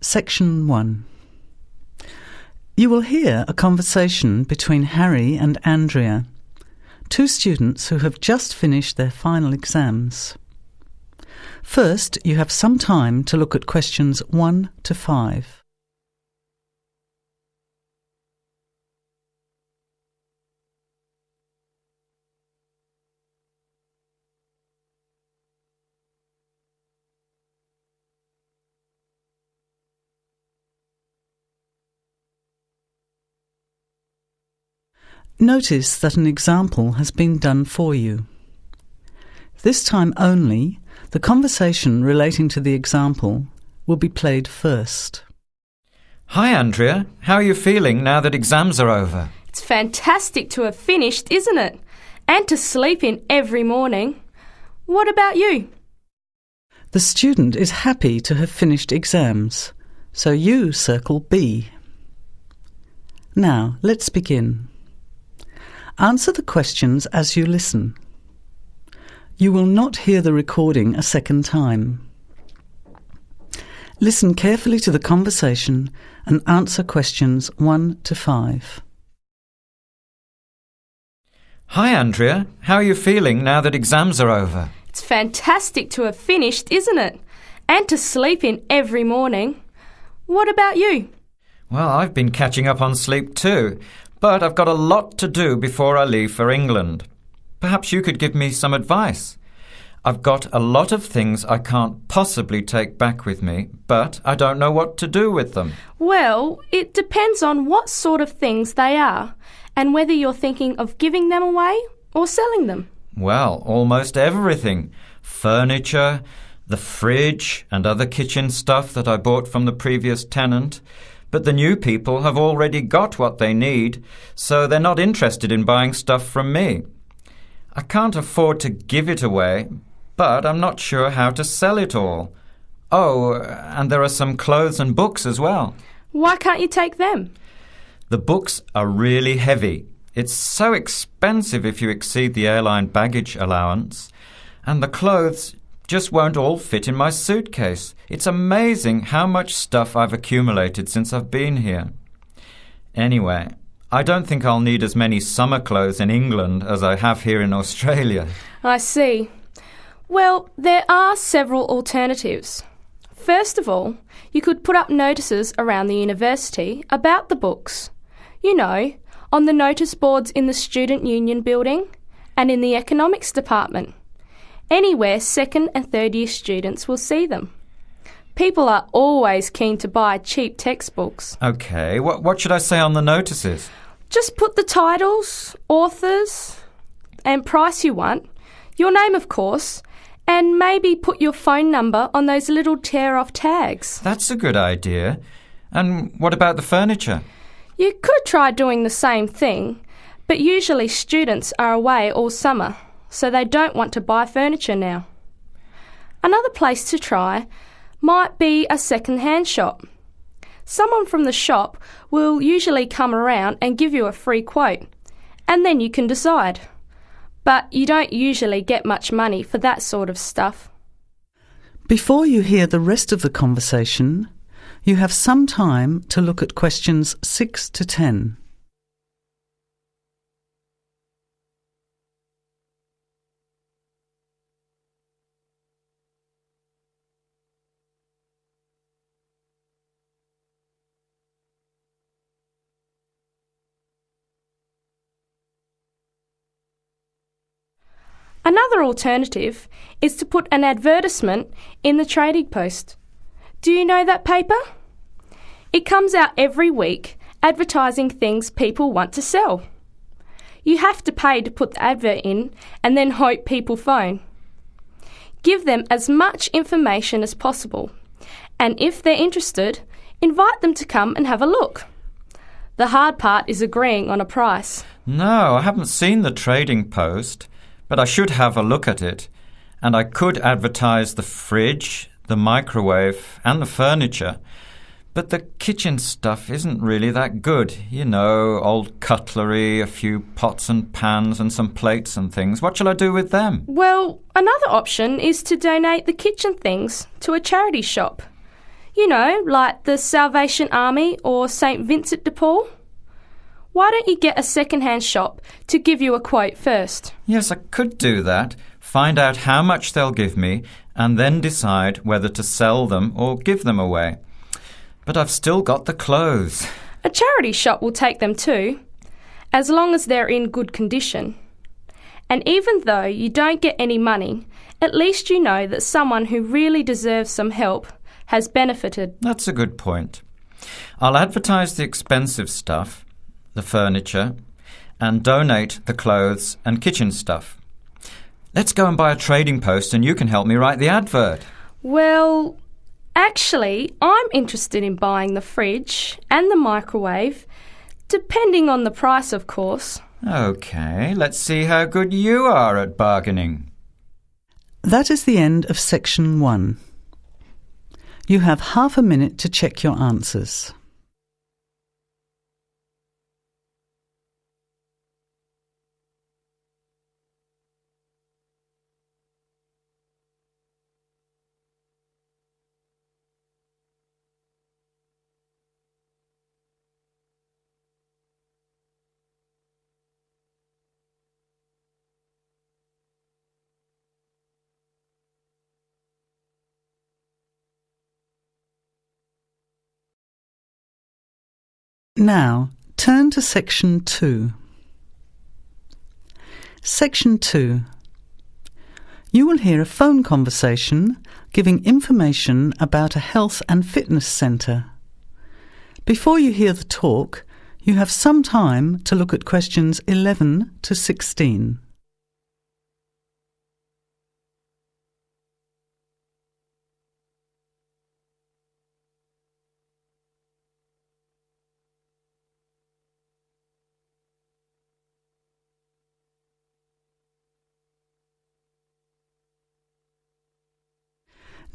Section 1. You will hear a conversation between Harry and Andrea, two students who have just finished their final exams. First, you have some time to look at questions 1 to 5. Notice that an example has been done for you. This time only, the conversation relating to the example will be played first. Hi, Andrea. How are you feeling now that exams are over? It's fantastic to have finished, isn't it? And to sleep in every morning. What about you? The student is happy to have finished exams, so you circle B. Now, let's begin. Answer the questions as you listen. You will not hear the recording a second time. Listen carefully to the conversation and answer questions 1 to 5. Hi, Andrea. How are you feeling now that exams are over? It's fantastic to have finished, isn't it? And to sleep in every morning. What about you? Well, I've been catching up on sleep too, but I've got a lot to do before I leave for England. Perhaps you could give me some advice. I've got a lot of things I can't possibly take back with me, but I don't know what to do with them. Well, it depends on what sort of things they are and whether you're thinking of giving them away or selling them. Well, almost everything. Furniture, the fridge and other kitchen stuff that I bought from the previous tenant. But the new people have already got what they need, so they're not interested in buying stuff from me. I can't afford to give it away, but I'm not sure how to sell it all. Oh, and there are some clothes and books as well. Why can't you take them? The books are really heavy. It's so expensive if you exceed the airline baggage allowance. And the clothes just won't all fit in my suitcase. It's amazing how much stuff I've accumulated since I've been here. Anyway, I don't think I'll need as many summer clothes in England as I have here in Australia. I see. Well, there are several alternatives. First of all, you could put up notices around the university about the books. You know, on the notice boards in the Student Union building and in the economics department. Anywhere second and third year students will see them. People are always keen to buy cheap textbooks. OK, what should I say on the notices? Just put the titles, authors and price you want, your name of course, and maybe put your phone number on those little tear-off tags. That's a good idea. And what about the furniture? You could try doing the same thing, but usually students are away all summer, so they don't want to buy furniture now. Another place to try might be a second-hand shop. Someone from the shop will usually come around and give you a free quote, and then you can decide. But you don't usually get much money for that sort of stuff. Before you hear the rest of the conversation, you have some time to look at questions 6 to 10. Another alternative is to put an advertisement in the Trading Post. Do you know that paper? It comes out every week advertising things people want to sell. You have to pay to put the advert in and then hope people phone. Give them as much information as possible, and if they're interested, invite them to come and have a look. The hard part is agreeing on a price. No, I haven't seen the Trading Post. But I should have a look at it, and I could advertise the fridge, the microwave and the furniture. But the kitchen stuff isn't really that good. You know, old cutlery, a few pots and pans and some plates and things. What shall I do with them? Well, another option is to donate the kitchen things to a charity shop. You know, like the Salvation Army or St. Vincent de Paul? Why don't you get a second-hand shop to give you a quote first? Yes, I could do that. Find out how much they'll give me and then decide whether to sell them or give them away. But I've still got the clothes. A charity shop will take them too, as long as they're in good condition. And even though you don't get any money, at least you know that someone who really deserves some help has benefited. That's a good point. I'll advertise the expensive stuff, the furniture, and donate the clothes and kitchen stuff. Let's go and buy a trading post and you can help me write the advert. Well, actually, I'm interested in buying the fridge and the microwave, depending on the price, of course. OK, let's see how good you are at bargaining. That is the end of section 1. You have half a minute to check your answers. Now, turn to section 2. Section 2. You will hear a phone conversation giving information about a health and fitness centre. Before you hear the talk, you have some time to look at questions 11 to 16.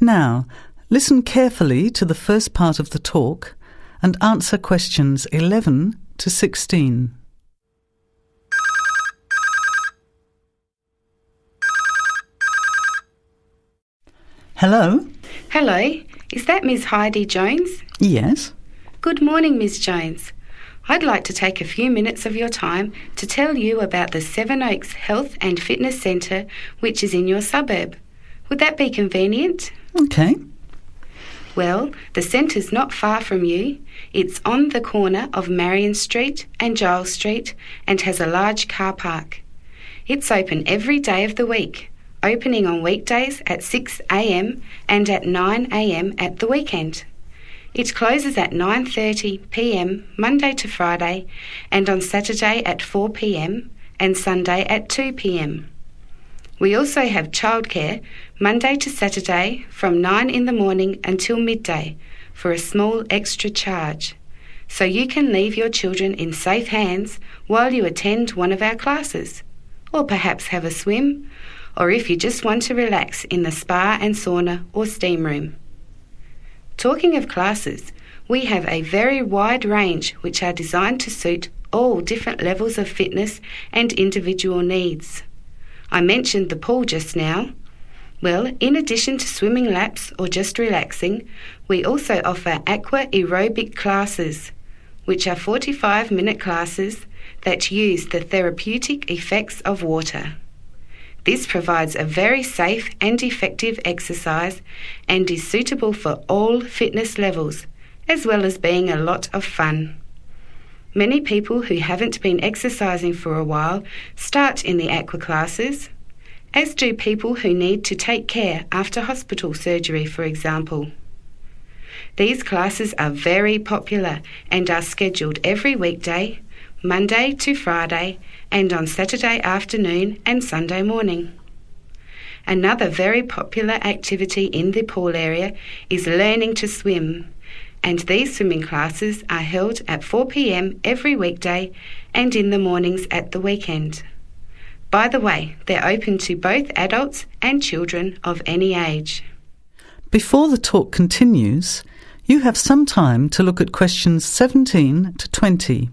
Now, listen carefully to the first part of the talk and answer questions 11 to 16. Hello? Hello, is that Miss Heidi Jones? Yes? Good morning, Miss Jones. I'd like to take a few minutes of your time to tell you about the Seven Oaks Health and Fitness Centre, which is in your suburb. Would that be convenient? OK. Well, the centre's not far from you. It's on the corner of Marion Street and Giles Street and has a large car park. It's open every day of the week, opening on weekdays at 6 a.m. and at 9 a.m. at the weekend. It closes at 9:30 p.m. Monday to Friday and on Saturday at 4 p.m. and Sunday at 2 p.m. We also have childcare Monday to Saturday from 9 in the morning until midday for a small extra charge, so you can leave your children in safe hands while you attend one of our classes, or perhaps have a swim, or if you just want to relax in the spa and sauna or steam room. Talking of classes, we have a very wide range which are designed to suit all different levels of fitness and individual needs. I mentioned the pool just now. Well, in addition to swimming laps or just relaxing, we also offer aqua aerobic classes, which are 45-minute classes that use the therapeutic effects of water. This provides a very safe and effective exercise and is suitable for all fitness levels, as well as being a lot of fun. Many people who haven't been exercising for a while start in the aqua classes, as do people who need to take care after hospital surgery, for example. These classes are very popular and are scheduled every weekday, Monday to Friday, and on Saturday afternoon and Sunday morning. Another very popular activity in the pool area is learning to swim, and these swimming classes are held at 4 p.m. every weekday and in the mornings at the weekend. By the way, they're open to both adults and children of any age. Before the talk continues, you have some time to look at questions 17 to 20.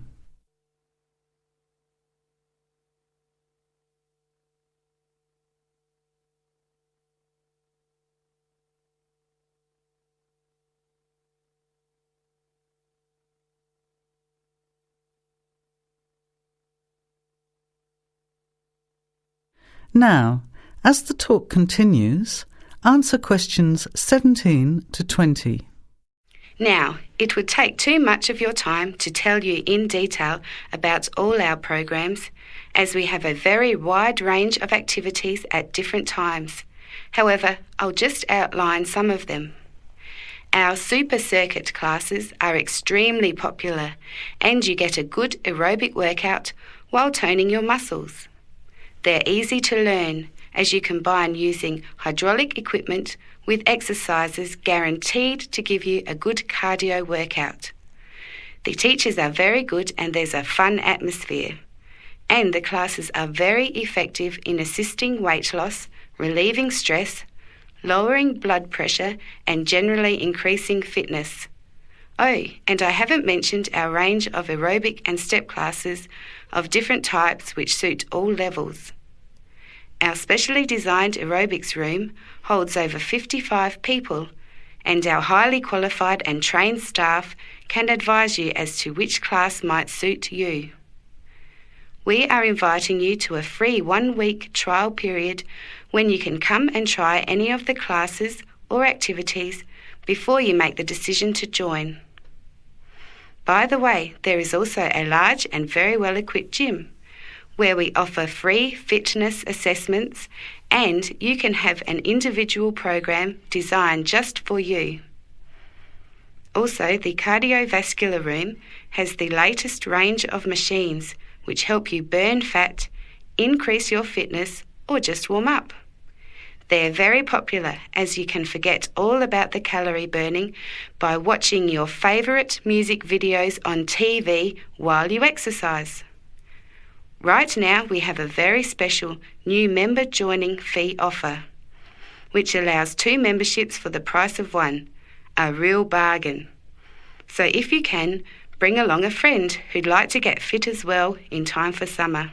Now, as the talk continues, answer questions 17 to 20. Now, it would take too much of your time to tell you in detail about all our programs, as we have a very wide range of activities at different times. However, I'll just outline some of them. Our super circuit classes are extremely popular, and you get a good aerobic workout while toning your muscles. They're easy to learn, as you combine using hydraulic equipment with exercises guaranteed to give you a good cardio workout. The teachers are very good and there's a fun atmosphere. And the classes are very effective in assisting weight loss, relieving stress, lowering blood pressure and generally increasing fitness. Oh, and I haven't mentioned our range of aerobic and step classes of different types which suit all levels. Our specially designed aerobics room holds over 55 people, and our highly qualified and trained staff can advise you as to which class might suit you. We are inviting you to a free 1-week trial period when you can come and try any of the classes or activities before you make the decision to join. By the way, there is also a large and very well-equipped gym where we offer free fitness assessments, and you can have an individual program designed just for you. Also, the cardiovascular room has the latest range of machines which help you burn fat, increase your fitness, or just warm up. They're very popular, as you can forget all about the calorie burning by watching your favourite music videos on TV while you exercise. Right now we have a very special new member joining fee offer, which allows 2 memberships for the price of 1, a real bargain. So if you can, bring along a friend who'd like to get fit as well in time for summer.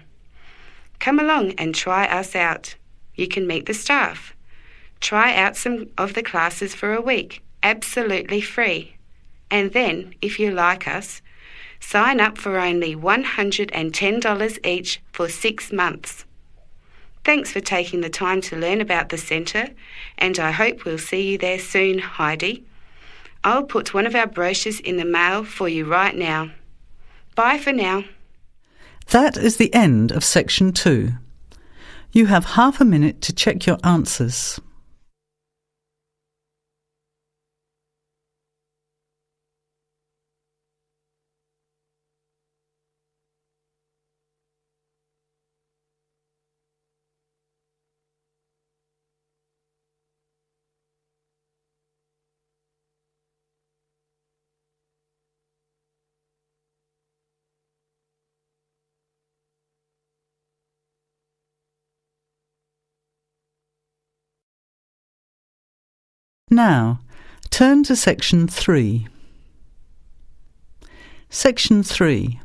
Come along and try us out. You can meet the staff. Try out some of the classes for a week, absolutely free. And then, if you like us, sign up for only $110 each for 6 months. Thanks for taking the time to learn about the centre, and I hope we'll see you there soon, Heidi. I'll put one of our brochures in the mail for you right now. Bye for now. That is the end of section 2. You have half a minute to check your answers. Now, turn to section 3. Section 3.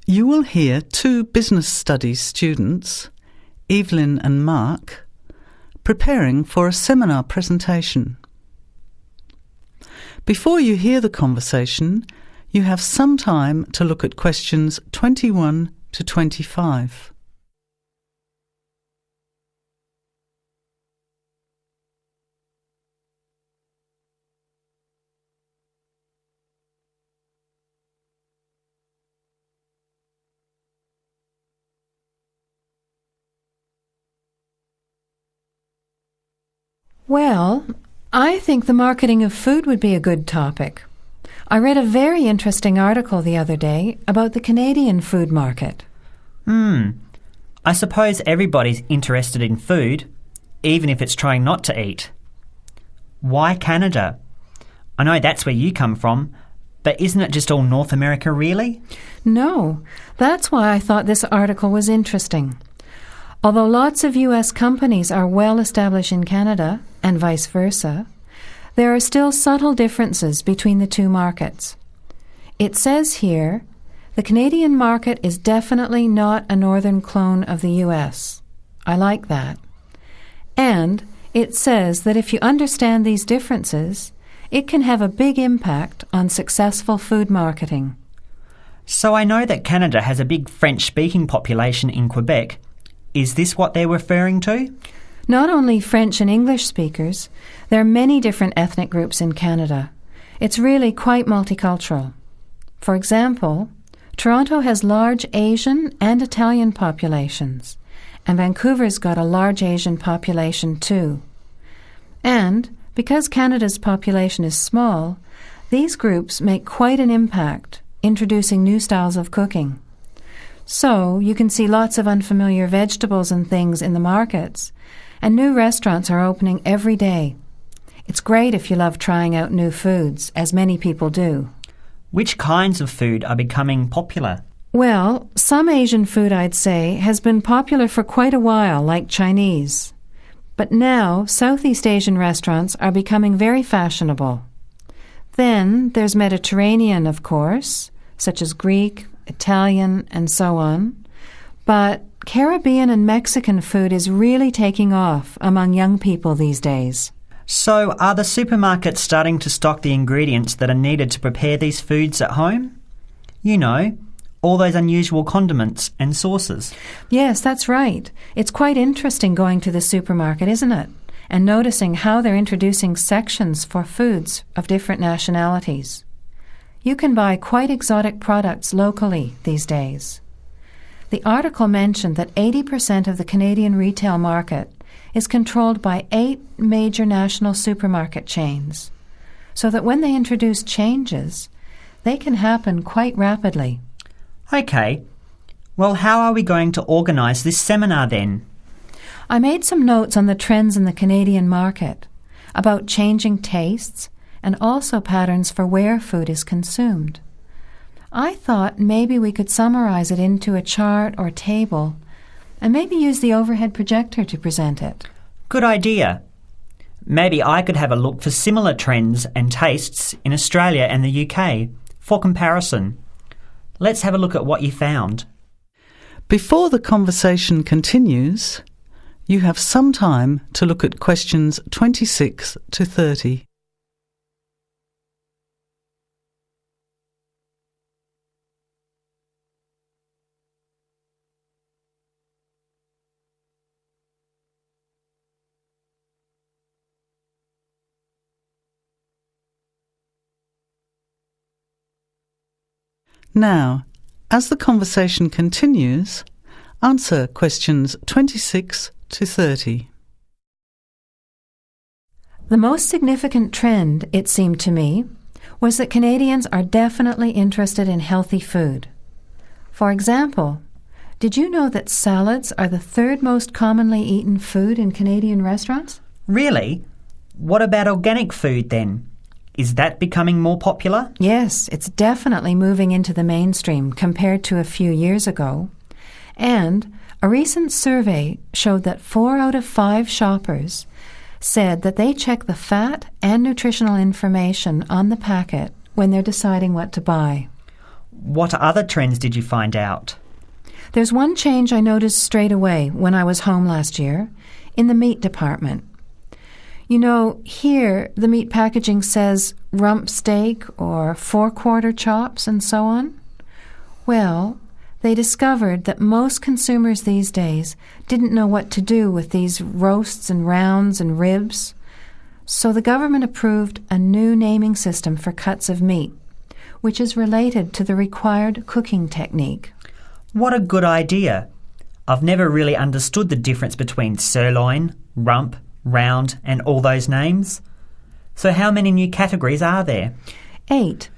You will hear 2 business studies students, Evelyn and Mark, preparing for a seminar presentation. Before you hear the conversation, you have some time to look at questions 21 to 25. Well, I think the marketing of food would be a good topic. I read a very interesting article the other day about the Canadian food market. I suppose everybody's interested in food, even if it's trying not to eat. Why Canada? I know that's where you come from, but isn't it just all North America, really? No, that's why I thought this article was interesting. Although lots of U.S. companies are well established in Canada, and vice versa, there are still subtle differences between the 2 markets. It says here, the Canadian market is definitely not a northern clone of the U.S. I like that. And it says that if you understand these differences, it can have a big impact on successful food marketing. So I know that Canada has a big French-speaking population in Quebec. Is this what they're referring to? Not only French and English speakers, there are many different ethnic groups in Canada. It's really quite multicultural. For example, Toronto has large Asian and Italian populations, and Vancouver's got a large Asian population too. And because Canada's population is small, these groups make quite an impact, introducing new styles of cooking. So you can see lots of unfamiliar vegetables and things in the markets, and new restaurants are opening every day. It's great if you love trying out new foods, as many people do. Which kinds of food are becoming popular? Well, some Asian food, I'd say, has been popular for quite a while, like Chinese. But now, Southeast Asian restaurants are becoming very fashionable. Then there's Mediterranean, of course, such as Greek, Italian, and so on. But Caribbean and Mexican food is really taking off among young people these days. So are the supermarkets starting to stock the ingredients that are needed to prepare these foods at home? You know, all those unusual condiments and sauces. Yes, that's right. It's quite interesting going to the supermarket, isn't it? And noticing how they're introducing sections for foods of different nationalities. You can buy quite exotic products locally these days. The article mentioned that 80% of the Canadian retail market is controlled by 8 major national supermarket chains, so that when they introduce changes, they can happen quite rapidly. OK. Well, how are we going to organise this seminar then? I made some notes on the trends in the Canadian market, about changing tastes, and also patterns for where food is consumed. I thought maybe we could summarize it into a chart or table and maybe use the overhead projector to present it. Good idea. Maybe I could have a look for similar trends and tastes in Australia and the UK for comparison. Let's have a look at what you found. Before the conversation continues, you have some time to look at questions 26 to 30. Now, as the conversation continues, answer questions 26 to 30. The most significant trend, it seemed to me, was that Canadians are definitely interested in healthy food. For example, did you know that salads are the 3rd most commonly eaten food in Canadian restaurants? Really? What about organic food then? Is that becoming more popular? Yes, it's definitely moving into the mainstream compared to a few years ago. And a recent survey showed that 4 out of 5 shoppers said that they check the fat and nutritional information on the packet when they're deciding what to buy. What other trends did you find out? There's one change I noticed straight away when I was home last year in the meat department. You know, here the meat packaging says rump steak or 4-quarter chops and so on. Well, they discovered that most consumers these days didn't know what to do with these roasts and rounds and ribs. So the government approved a new naming system for cuts of meat, which is related to the required cooking technique. What a good idea. I've never really understood the difference between sirloin, rump, round and all those names. So how many new categories are there? 8.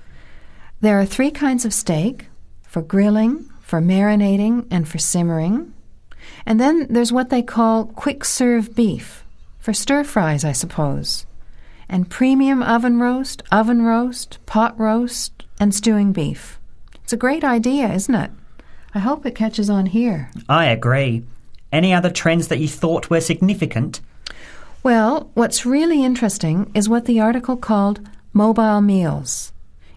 There are 3 kinds of steak, for grilling, for marinating, and for simmering. And then there's what they call quick-serve beef, for stir-fries, I suppose. And premium oven roast, pot roast, and stewing beef. It's a great idea, isn't it? I hope it catches on here. I agree. Any other trends that you thought were significant? Well, what's really interesting is what the article called mobile meals.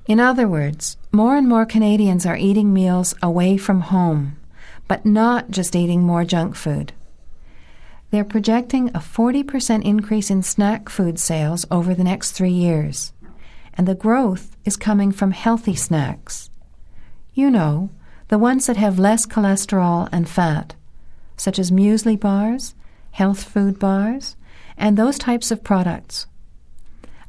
In other words, more and more Canadians are eating meals away from home, but not just eating more junk food. They're projecting a 40% increase in snack food sales over the next 3 years, and the growth is coming from healthy snacks. You know, the ones that have less cholesterol and fat, such as muesli bars, health food bars, and those types of products.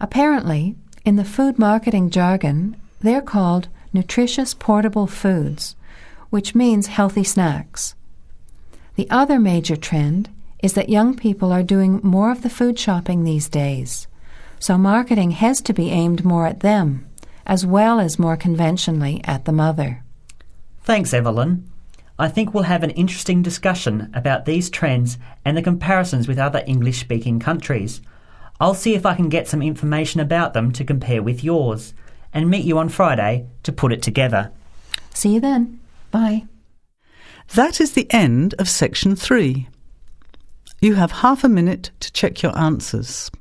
Apparently, in the food marketing jargon, they're called nutritious portable foods, which means healthy snacks. The other major trend is that young people are doing more of the food shopping these days, so marketing has to be aimed more at them, as well as more conventionally at the mother. Thanks, Evelyn. I think we'll have an interesting discussion about these trends and the comparisons with other English-speaking countries. I'll see if I can get some information about them to compare with yours, and meet you on Friday to put it together. See you then. Bye. That is the end of section 3. You have half a minute to check your answers.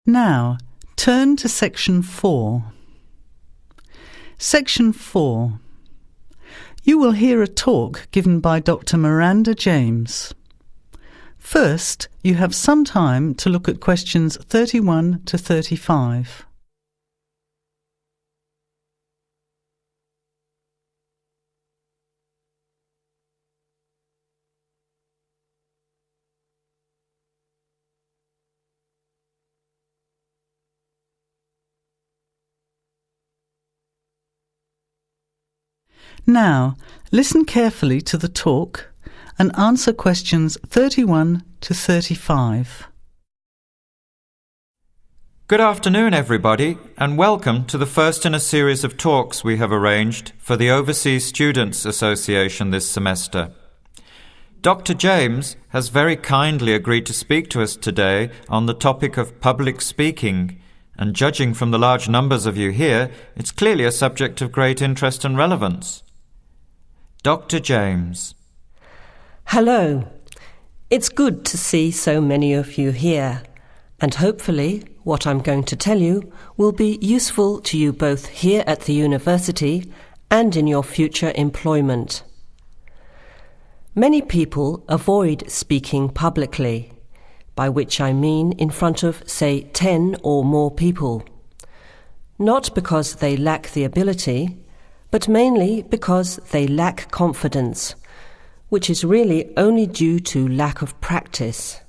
Now, turn to section 4. Section 4. You will hear a talk given by Dr. Miranda James. First, you have some time to look at questions 31 to 35. Now, listen carefully to the talk and answer questions 31 to 35. Good afternoon, everybody, and welcome to the first in a series of talks we have arranged for the Overseas Students Association this semester. Dr. James has very kindly agreed to speak to us today on the topic of public speaking, and judging from the large numbers of you here, it's clearly a subject of great interest and relevance. Dr. James. Hello. It's good to see so many of you here, and hopefully what I'm going to tell you will be useful to you both here at the university and in your future employment. Many people avoid speaking publicly, by which I mean in front of, say, 10 or more people. Not because they lack the ability, but mainly because they lack confidence, which is really only due to lack of practice.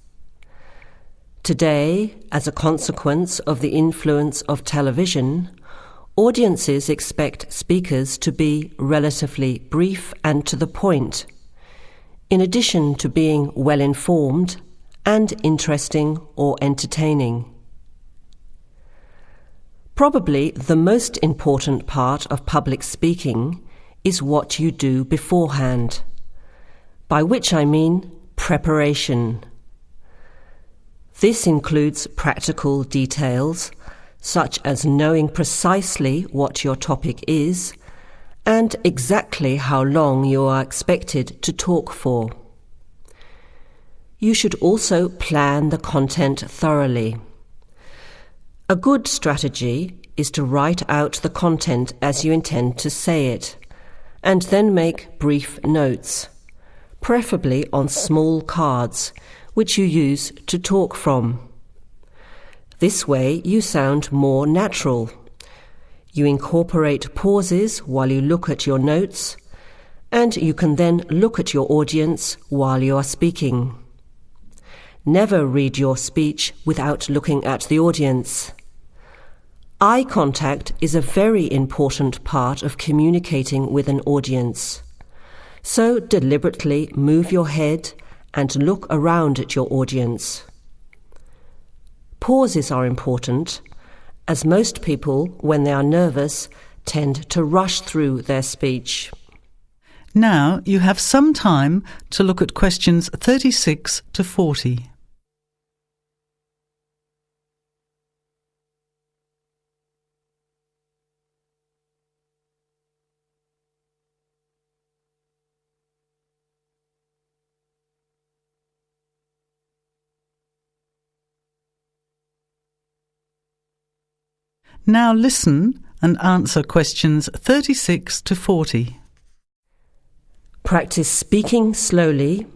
Today, as a consequence of the influence of television, audiences expect speakers to be relatively brief and to the point, in addition to being well-informed and interesting or entertaining. Probably the most important part of public speaking is what you do beforehand, by which I mean preparation. This includes practical details, such as knowing precisely what your topic is and exactly how long you are expected to talk for. You should also plan the content thoroughly. A good strategy is to write out the content as you intend to say it, and then make brief notes, preferably on small cards, which you use to talk from. This way you sound more natural. You incorporate pauses while you look at your notes, and you can then look at your audience while you are speaking. Never read your speech without looking at the audience. Eye contact is a very important part of communicating with an audience. So deliberately move your head and look around at your audience. Pauses are important, as most people, when they are nervous, tend to rush through their speech. Now you have some time to look at questions 36 to 40. Now listen and answer questions 36 to 40. Practice speaking slowly.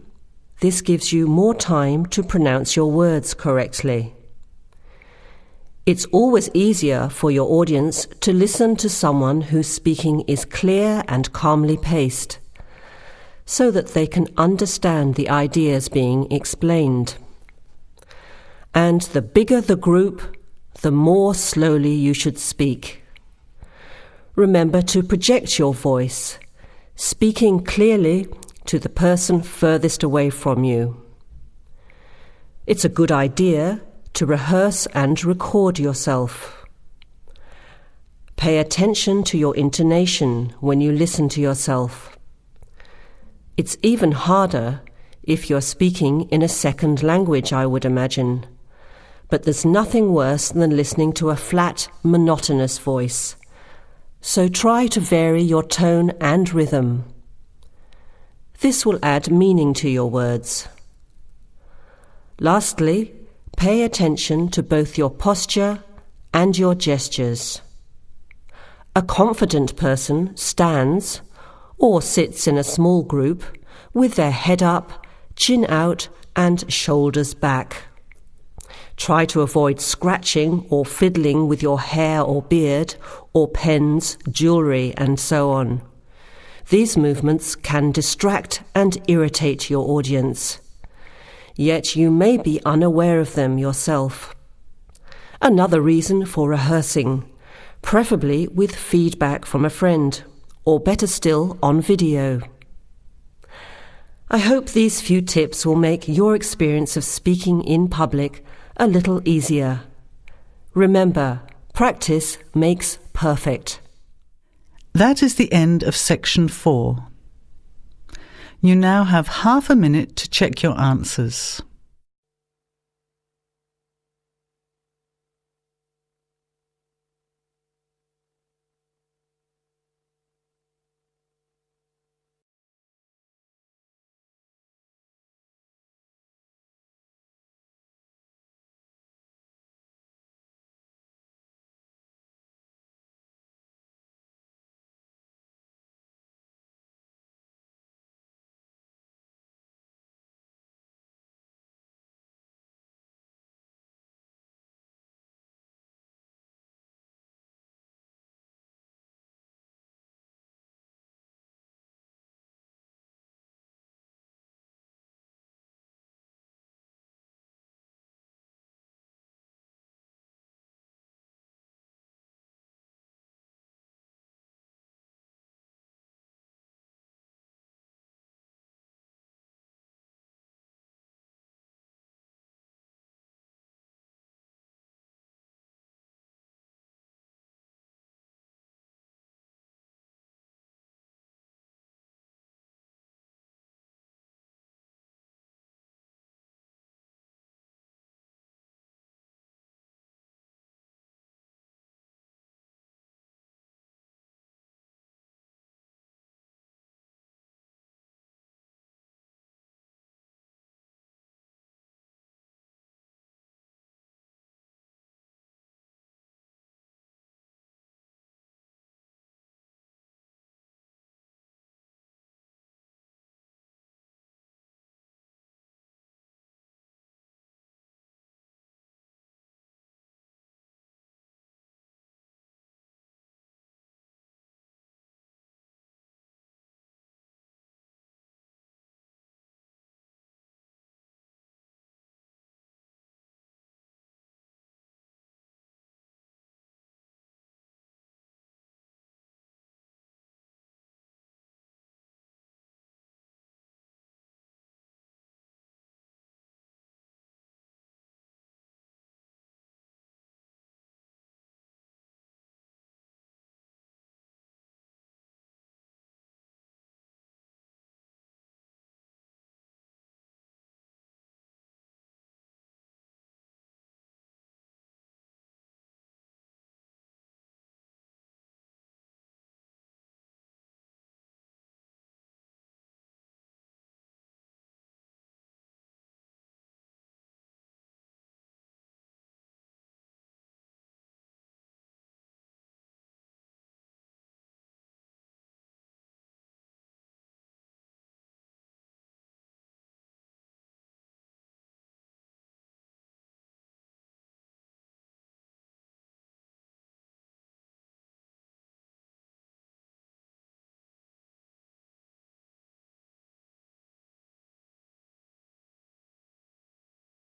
This gives you more time to pronounce your words correctly. It's always easier for your audience to listen to someone whose speaking is clear and calmly paced, so that they can understand the ideas being explained. And the bigger the group, the more slowly you should speak. Remember to project your voice, speaking clearly to the person furthest away from you. It's a good idea to rehearse and record yourself. Pay attention to your intonation when you listen to yourself. It's even harder if you're speaking in a second language, I would imagine. But there's nothing worse than listening to a flat, monotonous voice. So try to vary your tone and rhythm. This will add meaning to your words. Lastly, pay attention to both your posture and your gestures. A confident person stands or sits in a small group with their head up, chin out, and shoulders back. Try to avoid scratching or fiddling with your hair or beard, or pens, jewellery, and so on. These movements can distract and irritate your audience. Yet you may be unaware of them yourself. Another reason for rehearsing, preferably with feedback from a friend, or better still, on video. I hope these few tips will make your experience of speaking in public a little easier. Remember, practice makes perfect. That is the end of section 4. You now have half a minute to check your answers.